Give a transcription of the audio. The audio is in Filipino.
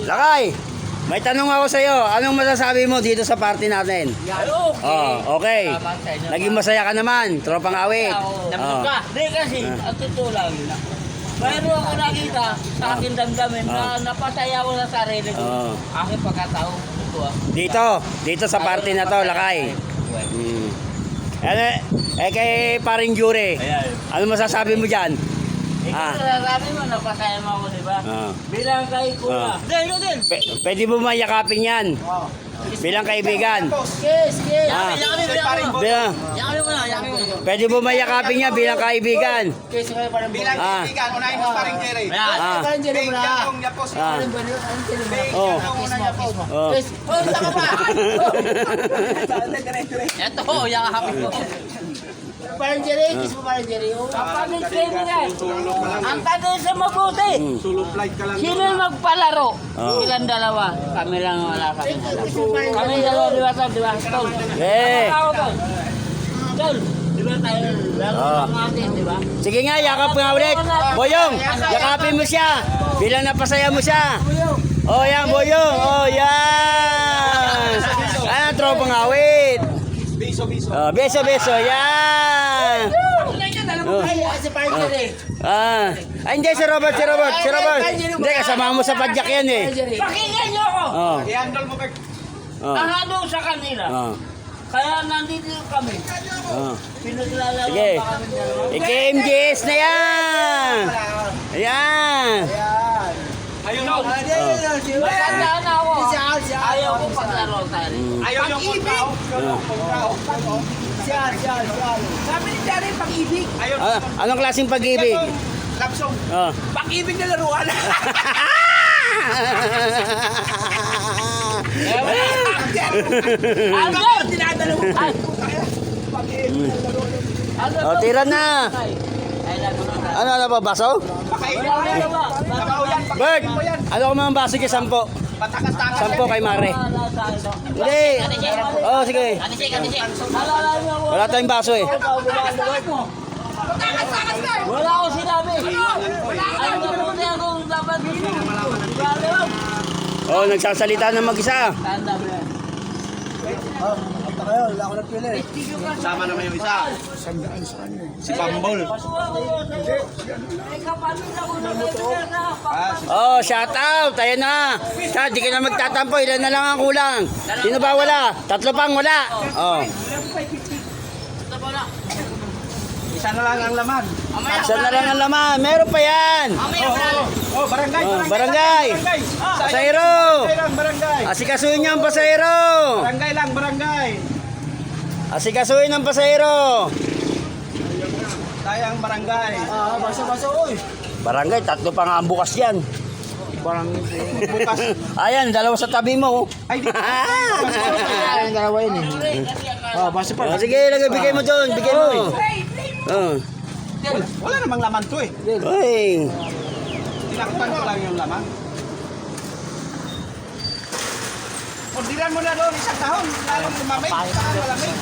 Lakay, may tanong ako sa iyo. Anong masasabi mo dito sa party natin? Oh, okay. Naging masaya ka naman, tropang awit. Hindi kasi, ang totoo lang yun. Mayroon ako nakita sa aking damdamin na napasaya ko sa sarili ko. Aking pagkataong ito. Dito sa party na to, Lakay. Kay paring Jure, ano masasabi mo dyan? Ikaw sasabi mo, napasaya mo ako, di ba? Bilang kay Kuya. Pwede mo mayakapin yan. Bilang kaibigan. Kiss. Pwede mo mayakapin yan bilang kaibigan. Kiss kayo pa rin. Bilang kaibigan, unahin mo paring Jerry. Parang Jerry mo na. Bigyan mong yapos. Kiss. Oh, saka pa. Ito, yakapin mo. Parang Jerry, kiss mo parang Jerry. Kapamit kayo nila. Ang tanong sa mabuti. Sino yung magpalaro? Ilan dalawa? Kami lang wala kami. Kami dalawa, di ba? Tol. Tol, di ba tayo? Laro natin, di ba? Sige nga, yakap nga ulit. Boyong, yakapin mo siya. Bilang napasaya mo siya. Oh, yan, Boyong. Oh, yan. Ayan, tropang awit. Beso. Yan. Si parang Jerry. Ay, hindi, si Robert. Hindi, kasama mo sa padyak yan eh. Pakinggan niyo ako. I-handle mo, Bert. Ahado sa kanila. Kaya nandito kami. Pinaglalaro Sige. pa kami dalawa. Ika-MGS na yan. Ayan. Ayun mo. Matandaan na ako. Ayaw ko paglaro tayo. Ayaw yung kontrao. Sabi ni Jerry, pag-ibig. Ayun. Anong klaseng pag-ibig? Lapsong. Pag-ibig na laruan. Andol! Dinadala mo. Oh, tira na. Ano ba, baso? Bert, ano ko mga baso kay 10? Patakas-takas. 10 kay Mare. Hindi. Oh, sige. Wala tayong baso eh. Wala ko sinabi. Ano na po niya kung dapat Oh, nagsasalita na mag-isa. tanda mo yan. Sama naman yung isa. Si Bambol. Oh, shout out. Ayan na. Di ka na magtatampo. Ilan na lang ang kulang? Sino ba wala? 3 pang wala. Oh. Isa na lang ang laman. Isa na lang ang laman. Meron pa yan. Oh, barangay. Barangay. Pasahero. Barangay. Asikasuhin niyo ang pasahero. Barangay lang, barangay. Asikasuhin ang pasahero. Tayang barangay. Barangay, 3 pa nga ang bukas yan. Bukas. Ayan, 2 sa tabi mo. Ay, di. Oh, sige, bigay mo doon. Bigay mo. Oh. Wala namang laman to eh. Uy. Tinakpan ko lang yung laman. Ordiran mo na doon isang tahon. Lalong lumamig. Saan malamig?